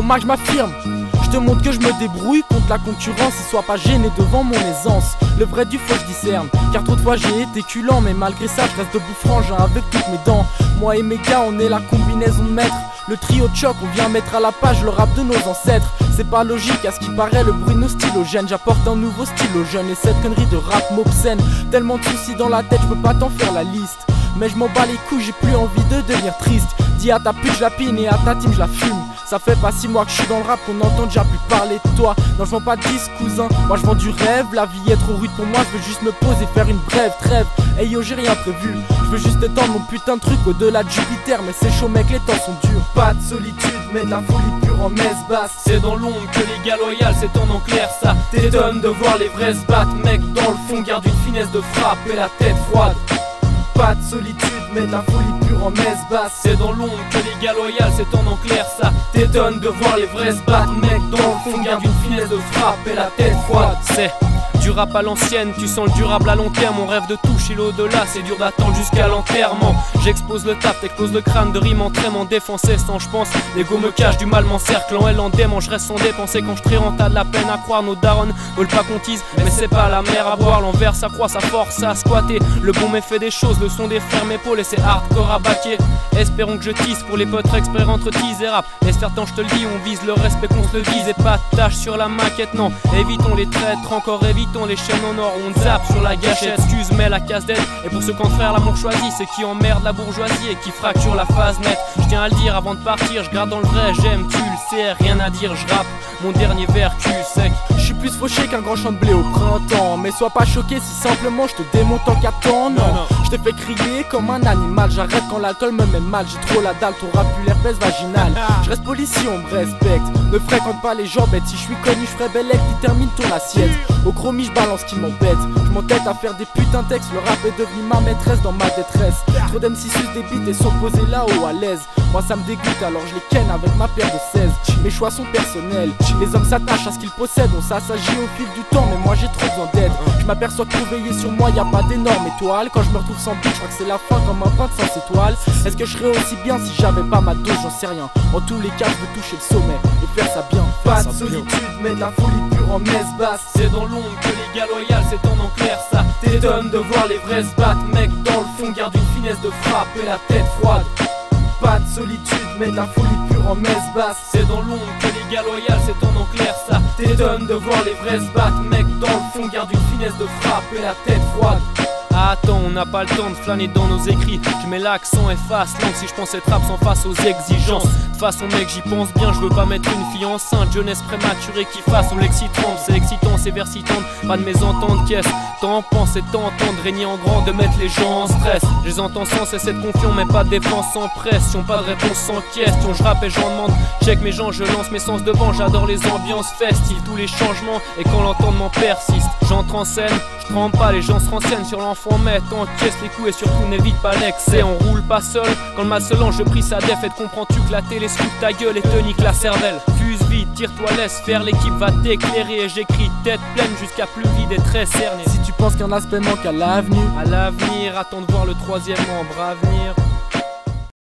Thomas, je m'affirme. Je te montre que je me débrouille contre la concurrence et sois pas gêné devant mon aisance. Le vrai du faux je discerne, car trop de fois j'ai été culant, mais malgré ça je reste debout frangin avec toutes mes dents. Moi et mes gars on est la combinaison de maîtres. Le trio de choc, on vient mettre à la page le rap de nos ancêtres. C'est pas logique, à ce qui paraît le bruit de nos stylogènes. J'apporte un nouveau style aux jeunes et cette connerie de rap m'obscène. Tellement de soucis dans la tête, je peux pas t'en faire la liste. Mais je m'en bats les couilles, j'ai plus envie de devenir triste. Dis à ta pute je la pine et à ta team je la fume. Ça fait pas 6 mois que je suis dans le rap qu'on entend déjà plus parler de toi. Non je vends pas de disques cousin, moi je vends du rêve. La vie est trop rude pour moi, je veux juste me poser, faire une brève trêve. Hey yo j'ai rien prévu, je veux juste étendre mon putain de truc au-delà de Jupiter. Mais c'est chaud mec, les temps sont durs. Pas de solitude mais de la folie pure en messe basse. C'est dans l'ombre que les gars loyaux s'étendent en clair. Ça t'étonne de voir les vrais se battre. Mec dans le fond garde une finesse de frappe et la tête froide. Pas de solitude mais de la folie pure en messe basse. C'est dans l'ombre que les gars loyaux s'étendent en clair. Ça t'étonne de voir les vrais se battre. Mec dans le fond garde une finesse de frappe et la tête froide. C'est du rap à l'ancienne, tu sens le durable à long terme. Mon rêve de toucher l'au-delà, c'est dur d'attendre jusqu'à l'enterrement. J'expose le taf, t'expose le crâne de rime en trême en défense sans je pense. L'ego me cache, du mal m'encercle en elle en démon. Je reste sans dépenser quand je trérente, t'as de la peine à croire. Nos darons veulent pas qu'on tease, mais c'est pas la mer à boire. L'envers ça croît, sa force à squatter. Le bon méfait des choses, le son des frères m'épaule et c'est hardcore à baquer. Espérons que je tisse pour les potes exprès entre tease et rap. Laisse faire tant je te le dis, on vise le respect qu'on se le dise. Et pas de tâche sur la maquette, non. Évitons les traîtres, encore évitons les chaînes en or, on zappe sur la gâchette. Excuse mais la casse d'aide. Et pour ce contraire l'amour choisi, c'est qui emmerde la bourgeoisie et qui fracture la phase nette. Je tiens à le dire avant de partir, je garde dans le vrai, j'aime, tu le sais, rien à dire, je rappe mon dernier vers cul sec. Je suis plus fauché qu'un grand champ de blé au printemps. Mais sois pas choqué si simplement je te démonte en qu'attends. Non, je te fais crier comme un animal. J'arrête quand l'alcool me met mal. J'ai trop la dalle, ton rap pue l'herpès vaginal. Je reste policier, on me respecte. Ne fréquente pas les gens bêtes. Si je suis connu, je ferai belle qui termine ton assiette. Au chromie, je balance qui m'embête. Je m'entête à faire des putains de textes. Le rap est devenu ma maîtresse dans ma détresse. Trop d'MC sus des beats et sont posés là-haut à l'aise. Moi ça me dégoûte alors je les ken avec ma paire de 16. Mes choix sont personnels, les hommes s'attachent à ce qu'ils possèdent. On s'assagit au fil du temps mais moi j'ai trop besoin d'aide. Je m'aperçois que pour veiller sur moi y a pas d'énorme étoile. Quand je me retrouve sans but, je crois que c'est la fin comme un pain de 5 étoiles. Est-ce que je serais aussi bien si j'avais pas ma dose? J'en sais rien. En tous les cas je veux toucher le sommet et faire ça bien. Pas de solitude mais de la folie pure en messe basse. C'est dans l'ombre que les gars loyaux s'étendent en clair. Ça t'étonne de voir les vrais se battre. Mec dans le fond garde une finesse de frappe et la tête froide. Pas de solitude mais de la folie pure en messe basse. C'est dans l'ombre que les gars loyaux s'étendent en clair. Ça t'étonne de voir les vrais se battre. Mec dans le fond garde une finesse de frappe et la tête froide. Attends, on n'a pas le temps de flâner dans nos écrits. Je mets l'accent efface langue si je pense être absent face aux exigences. De toute façon mec j'y pense bien, je veux pas mettre une fille enceinte. Jeunesse prématurée qui fasse ou l'excitante. C'est excitant, c'est versitant, pas de mésentente. Qu'est-ce t'en penses et t'entends de régner en grand, de mettre les gens en stress. Je les entends sans cesse être confiant mais pas de défense sans pression. Pas de réponse sans question, je rappe et j'en demande. Check mes gens, je lance mes sens devant. J'adore les ambiances festives, tous les changements. Et quand l'entendement persiste, j'entre en scène. Je trempe pas, les gens se renseignent sur l'enfant met. Encaisse les coups et surtout n'évite pas l'excès. On roule pas seul, quand le macelant je prie sa défaite. Comprends-tu que la télé se fout de ta gueule et te nique la cervelle? Fuse vite, tire-toi, laisse faire, l'équipe va t'éclairer. Et j'écris tête pleine jusqu'à plus vide et très cerné. Si tu penses qu'un aspect manque à l'avenir, attends de voir le troisième membre à venir.